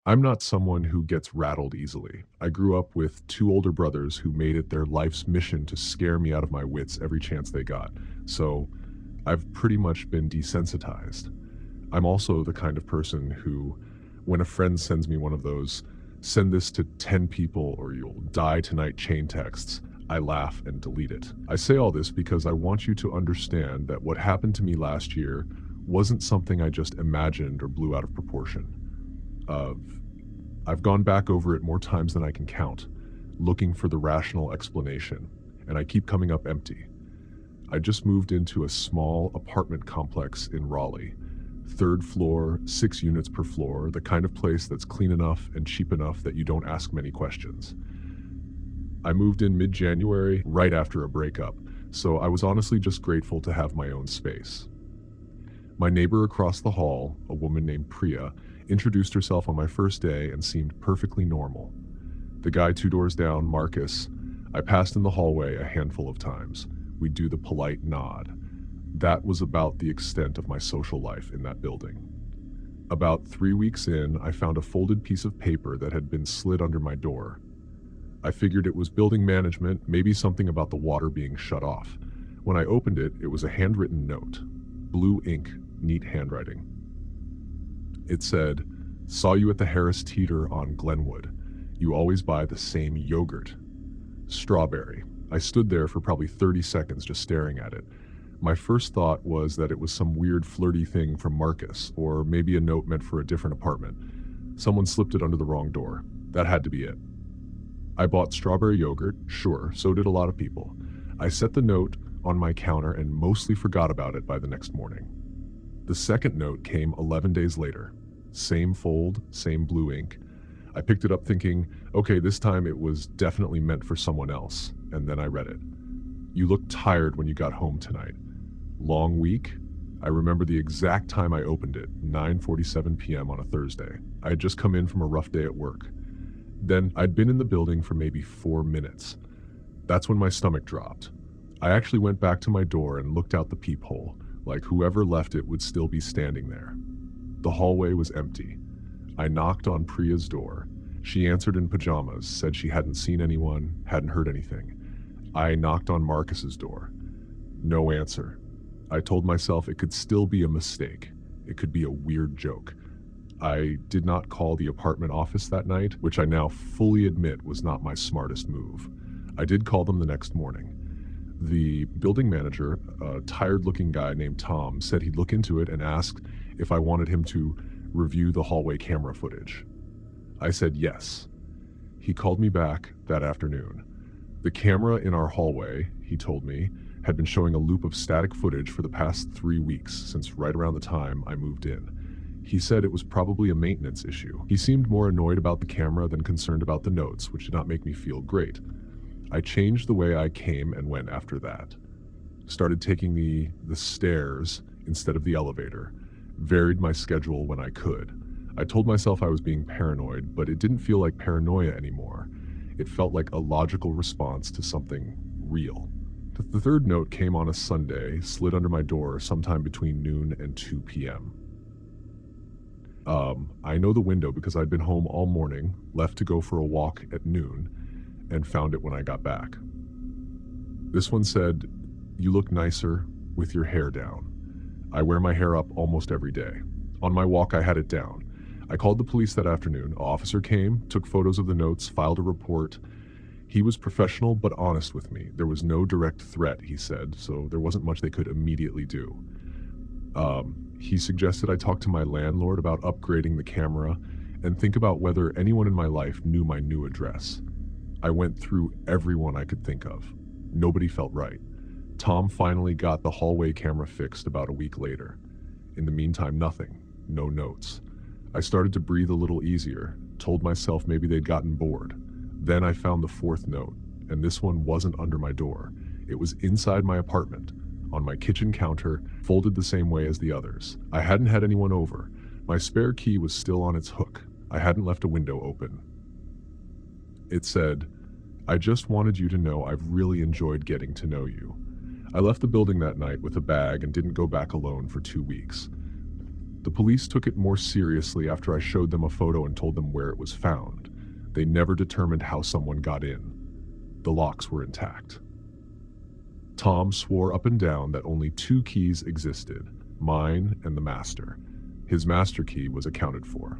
I'm not someone who gets rattled easily. I grew up with two older brothers who made it their life's mission to scare me out of my wits every chance they got. So I've pretty much been desensitized. I'm also the kind of person who, when a friend sends me one of those, send this to 10 people or you'll die tonight chain texts, I laugh and delete it. I say all this because I want you to understand that what happened to me last year wasn't something I just imagined or blew out of proportion. Uh, I've gone back over it more times than I can count, looking for the rational explanation, and I keep coming up empty. I just moved into a small apartment complex in Raleigh. Third floor, 6 units per floor, the kind of place that's clean enough and cheap enough that you don't ask many questions. I moved in mid-January, right after a breakup, so I was honestly just grateful to have my own space. My neighbor across the hall, a woman named Priya, introduced herself on my first day and seemed perfectly normal. The guy 2 doors down, Marcus, I passed in the hallway a handful of times. We'd do the polite nod. That was about the extent of my social life in that building. About 3 weeks in, I found a folded piece of paper that had been slid under my door. I figured it was building management, maybe something about the water being shut off. When I opened it, it was a handwritten note. Blue ink, neat handwriting. It said, "Saw you at the Harris Teeter on Glenwood. You always buy the same yogurt. Strawberry." I stood there for probably 30 seconds just staring at it. My first thought was that it was some weird flirty thing from Marcus, or maybe a note meant for a different apartment. Someone slipped it under the wrong door. That had to be it. I bought strawberry yogurt, sure, so did a lot of people. I set the note on my counter and mostly forgot about it by the next morning. The second note came 11 days later. Same fold, same blue ink. I picked it up thinking, okay, this time it was definitely meant for someone else, and then I read it. "You look tired when you got home tonight. Long week?" I remember the exact time I opened it, 9:47 p.m. on a Thursday. I had just come in from a rough day at work. Then I'd been in the building for maybe 4 minutes. That's when my stomach dropped. I actually went back to my door and looked out the peephole, like whoever left it would still be standing there. The hallway was empty. I knocked on Priya's door. She answered in pajamas, said she hadn't seen anyone, hadn't heard anything. I knocked on Marcus's door. No answer. I told myself it could still be a mistake. It could be a weird joke. I did not call the apartment office that night, which I now fully admit was not my smartest move. I did call them the next morning. The building manager, a tired-looking guy named Tom, said he'd look into it and asked if I wanted him to review the hallway camera footage. I said yes. He called me back that afternoon. The camera in our hallway, he told me, had been showing a loop of static footage for the past 3 weeks, since right around the time I moved in. He said it was probably a maintenance issue. He seemed more annoyed about the camera than concerned about the notes, which did not make me feel great. I changed the way I came and went after that. Started taking the stairs instead of the elevator. Varied my schedule when I could. I told myself I was being paranoid, but it didn't feel like paranoia anymore. It felt like a logical response to something real. The third note came on a Sunday, slid under my door sometime between noon and 2 p.m. I know the window because I'd been home all morning, left to go for a walk at noon, and found it when I got back. This one said, "You look nicer with your hair down. I wear my hair up almost every day. On my walk, I had it down. I called the police that afternoon. An officer came, took photos of the notes, filed a report. He was professional but honest with me. There was no direct threat, he said, so there wasn't much they could immediately do. He suggested I talk to my landlord about upgrading the camera and think about whether anyone in my life knew my new address. I went through everyone I could think of. Nobody felt right. Tom finally got the hallway camera fixed about a week later. In the meantime, nothing. No notes. I started to breathe a little easier, told myself maybe they'd gotten bored. Then I found the fourth note, and this one wasn't under my door. It was inside my apartment, on my kitchen counter, folded the same way as the others. I hadn't had anyone over. My spare key was still on its hook. I hadn't left a window open. It said, "I just wanted you to know I've really enjoyed getting to know you. I left the building that night with a bag and didn't go back alone for 2 weeks. The police took it more seriously after I showed them a photo and told them where it was found. They never determined how someone got in. The locks were intact. Tom swore up and down that only two keys existed, mine and the master. His master key was accounted for.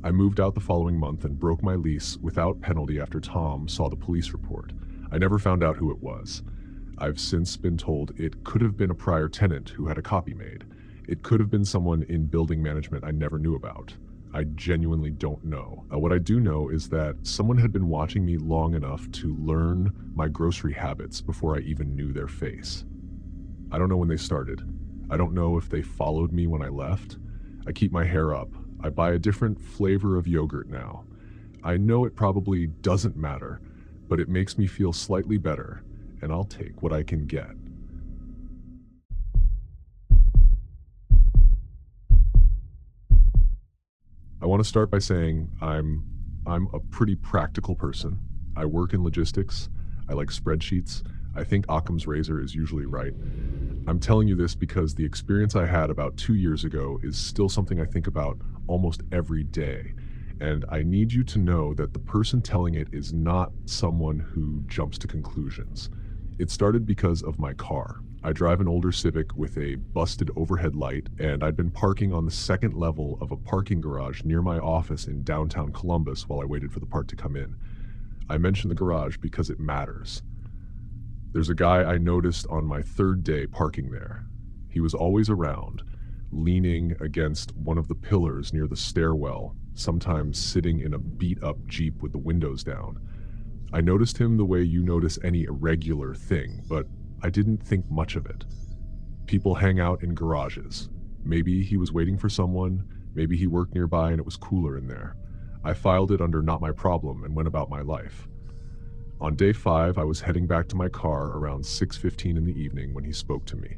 I moved out the following month and broke my lease without penalty after Tom saw the police report. I never found out who it was. I've since been told it could have been a prior tenant who had a copy made. It could have been someone in building management I never knew about. I genuinely don't know. What I do know is that someone had been watching me long enough to learn my grocery habits before I even knew their face. I don't know when they started. I don't know if they followed me when I left. I keep my hair up. I buy a different flavor of yogurt now. I know it probably doesn't matter, but it makes me feel slightly better, and I'll take what I can get. I want to start by saying I'm a pretty practical person. I work in logistics. I like spreadsheets. I think Occam's razor is usually right. I'm telling you this because the experience I had about 2 years ago is still something I think about almost every day. And I need you to know that the person telling it is not someone who jumps to conclusions. It started because of my car. I drive an older Civic with a busted overhead light, and I'd been parking on the second level of a parking garage near my office in downtown Columbus while I waited for the part to come in. I mention the garage because it matters. There's a guy I noticed on my third day parking there. He was always around, leaning against one of the pillars near the stairwell, sometimes sitting in a beat-up Jeep with the windows down. I noticed him the way you notice any irregular thing, but I didn't think much of it. People hang out in garages. Maybe he was waiting for someone, maybe he worked nearby and it was cooler in there. I filed it under not my problem and went about my life. On day 5, I was heading back to my car around 6:15 in the evening when he spoke to me.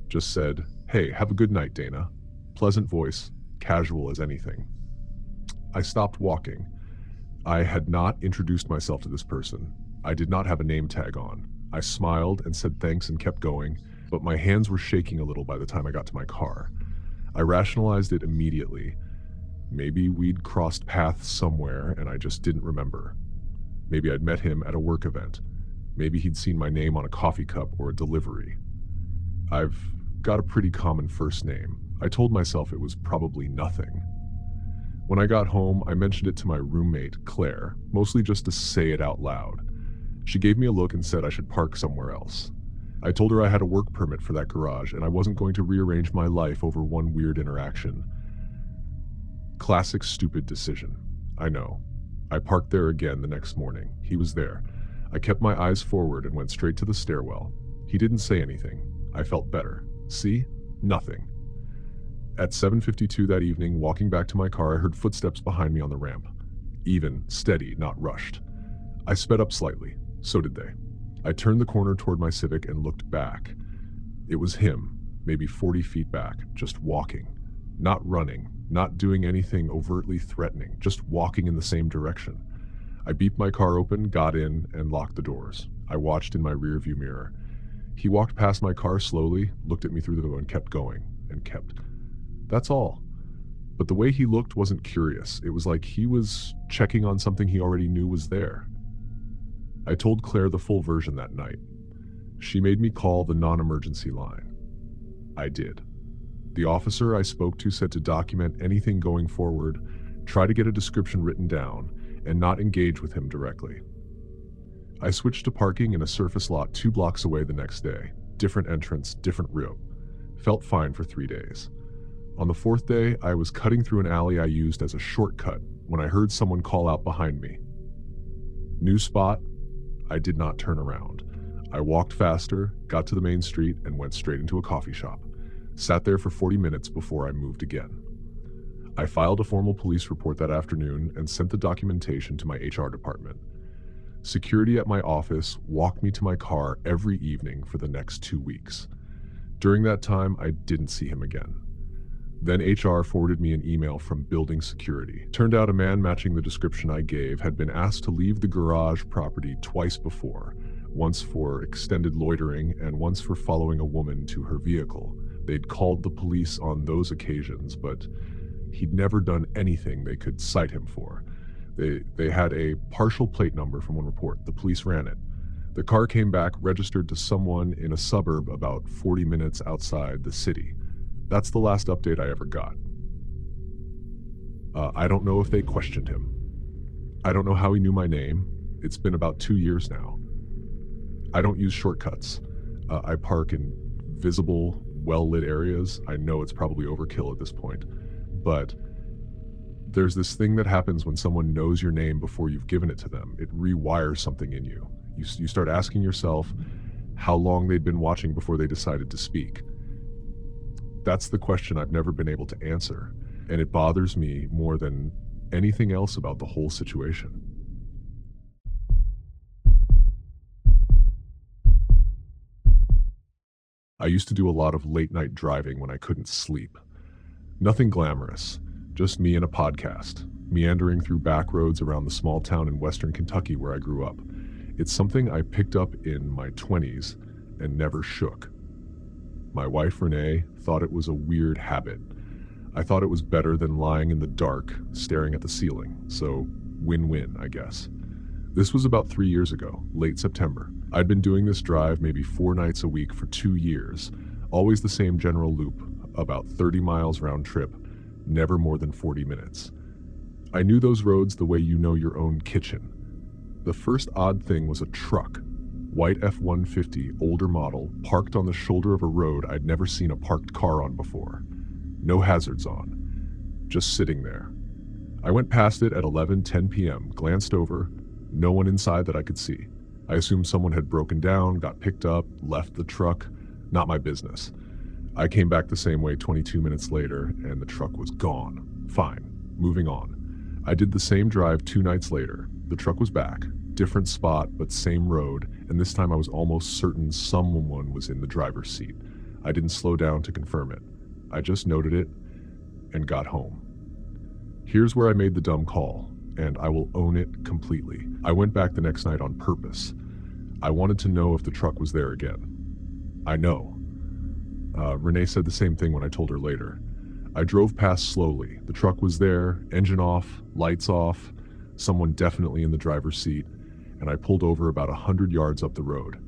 Just said, "Hey, have a good night, Dana." Pleasant voice, casual as anything. I stopped walking. I had not introduced myself to this person. I did not have a name tag on. I smiled and said thanks and kept going, but my hands were shaking a little by the time I got to my car. I rationalized it immediately. Maybe we'd crossed paths somewhere and I just didn't remember. Maybe I'd met him at a work event. Maybe he'd seen my name on a coffee cup or a delivery. I've got a pretty common first name. I told myself it was probably nothing. When I got home, I mentioned it to my roommate, Claire, mostly just to say it out loud. She gave me a look and said I should park somewhere else. I told her I had a work permit for that garage and I wasn't going to rearrange my life over one weird interaction. Classic stupid decision. I know. I parked there again the next morning. He was there. I kept my eyes forward and went straight to the stairwell. He didn't say anything. I felt better. See? Nothing. At 7:52 that evening, walking back to my car, I heard footsteps behind me on the ramp. Even, steady, not rushed. I sped up slightly. So did they. I turned the corner toward my Civic and looked back. It was him, maybe 40 feet back, just walking. Not running, not doing anything overtly threatening, just walking in the same direction. I beeped my car open, got in, and locked the doors. I watched in my rearview mirror. He walked past my car slowly, looked at me through the window and kept going, and kept. That's all. But the way he looked wasn't curious. It was like he was checking on something he already knew was there. I told Claire the full version that night. She made me call the non-emergency line. I did. The officer I spoke to said to document anything going forward, try to get a description written down, and not engage with him directly. I switched to parking in a surface lot 2 blocks away the next day. Different entrance, different route. Felt fine for 3 days. On the 4th day, I was cutting through an alley I used as a shortcut when I heard someone call out behind me. New spot. I did not turn around. I walked faster, got to the main street, and went straight into a coffee shop. Sat there for 40 minutes before I moved again. I filed a formal police report that afternoon and sent the documentation to my HR department. Security at my office walked me to my car every evening for the next 2 weeks. During that time, I didn't see him again. Then HR forwarded me an email from building security. Turned out a man matching the description I gave had been asked to leave the garage property twice before, once for extended loitering and once for following a woman to her vehicle, They'd called the police on those occasions, but he'd never done anything they could cite him for. They had a partial plate number from one report. The police ran it. The car came back registered to someone in a suburb about 40 minutes outside the city. That's the last update I ever got. I don't know if they questioned him. I don't know how he knew my name. It's been about 2 years now. I don't use shortcuts. I park in visible, well-lit areas. I know it's probably overkill at this point, but there's this thing that happens when someone knows your name before you've given it to them. It rewires something in you. You start asking yourself how long they'd been watching before they decided to speak. That's the question I've never been able to answer, and it bothers me more than anything else about the whole situation. I used to do a lot of late-night driving when I couldn't sleep. Nothing glamorous, just me and a podcast, meandering through back roads around the small town in western Kentucky where I grew up. It's something I picked up in my 20s and never shook. My wife, Renee, thought it was a weird habit. I thought it was better than lying in the dark, staring at the ceiling, so win-win, I guess. This was about 3 years ago, late September. I'd been doing this drive maybe 4 nights a week for 2 years, always the same general loop, about 30 miles round trip, never more than 40 minutes. I knew those roads the way you know your own kitchen. The first odd thing was a truck, white F-150, older model, parked on the shoulder of a road I'd never seen a parked car on before. No hazards on, just sitting there. I went past it at 11:10 p.m., glanced over, no one inside that I could see. I assumed someone had broken down, got picked up, left the truck. Not my business. I came back the same way 22 minutes later, and the truck was gone. Fine, moving on. I did the same drive 2 nights later. The truck was back, different spot, but same road, and this time I was almost certain someone was in the driver's seat. I didn't slow down to confirm it. I just noted it and got home. Here's where I made the dumb call, and I will own it completely. I went back the next night on purpose. I wanted to know if the truck was there again. I know. Renee said the same thing when I told her later. I drove past slowly. The truck was there, engine off, lights off, someone definitely in the driver's seat, and I pulled over about 100 yards up the road.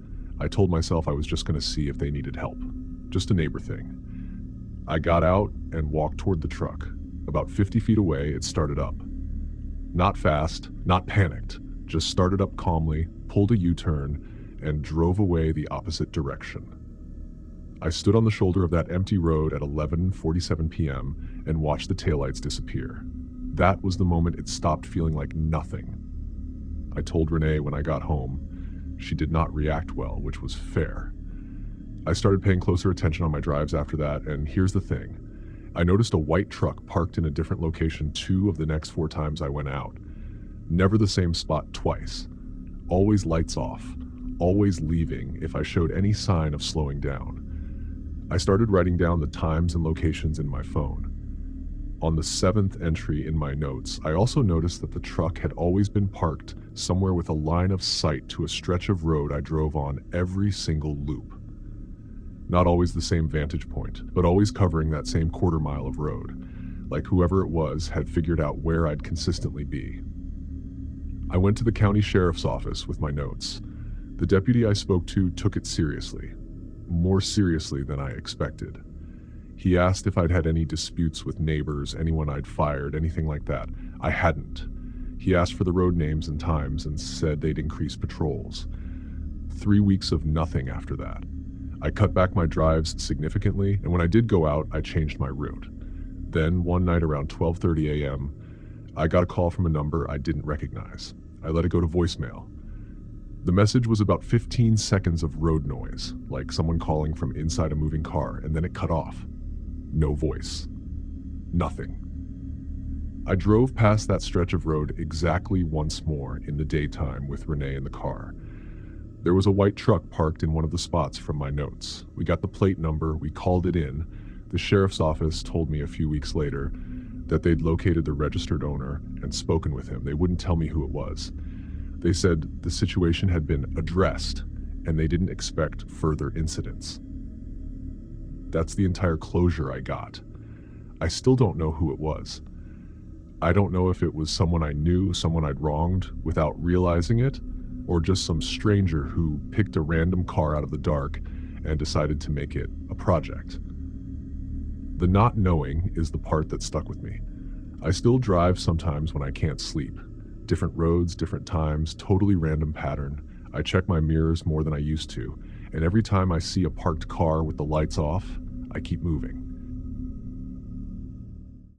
I told myself I was just going to see if they needed help. Just a neighbor thing. I got out and walked toward the truck. About 50 feet away, it started up. Not fast, not panicked, just started up calmly, pulled a U-turn, and drove away the opposite direction. I stood on the shoulder of that empty road at 11:47 p.m. and watched the taillights disappear. That was the moment it stopped feeling like nothing. I told Renee when I got home. She did not react well, which was fair. I started paying closer attention on my drives after that, and here's the thing. I noticed a white truck parked in a different location 2 of the next 4 times I went out. Never the same spot twice. Always lights off. Always leaving if I showed any sign of slowing down. I started writing down the times and locations in my phone. On the 7th entry in my notes, I also noticed that the truck had always been parked somewhere with a line of sight to a stretch of road I drove on every single loop. Not always the same vantage point, but always covering that same quarter mile of road, like whoever it was had figured out where I'd consistently be. I went to the county sheriff's office with my notes. The deputy I spoke to took it seriously, more seriously than I expected. He asked if I'd had any disputes with neighbors, anyone I'd fired, anything like that. I hadn't. He asked for the road names and times and said they'd increase patrols. 3 weeks of nothing after that. I cut back my drives significantly, and when I did go out, I changed my route. Then, one night around 12:30 a.m., I got a call from a number I didn't recognize. I let it go to voicemail. The message was about 15 seconds of road noise, like someone calling from inside a moving car, and then it cut off. No voice. Nothing. I drove past that stretch of road exactly once more in the daytime with Renee in the car. There was a white truck parked in one of the spots from my notes. We got the plate number, we called it in. The sheriff's office told me a few weeks later that they'd located the registered owner and spoken with him. They wouldn't tell me who it was. They said the situation had been addressed and they didn't expect further incidents. That's the entire closure I got. I still don't know who it was. I don't know if it was someone I knew, someone I'd wronged without realizing it, or just some stranger who picked a random car out of the dark and decided to make it a project. The not knowing is the part that stuck with me. I still drive sometimes when I can't sleep. Different roads, different times, totally random pattern. I check my mirrors more than I used to, and every time I see a parked car with the lights off, I keep moving.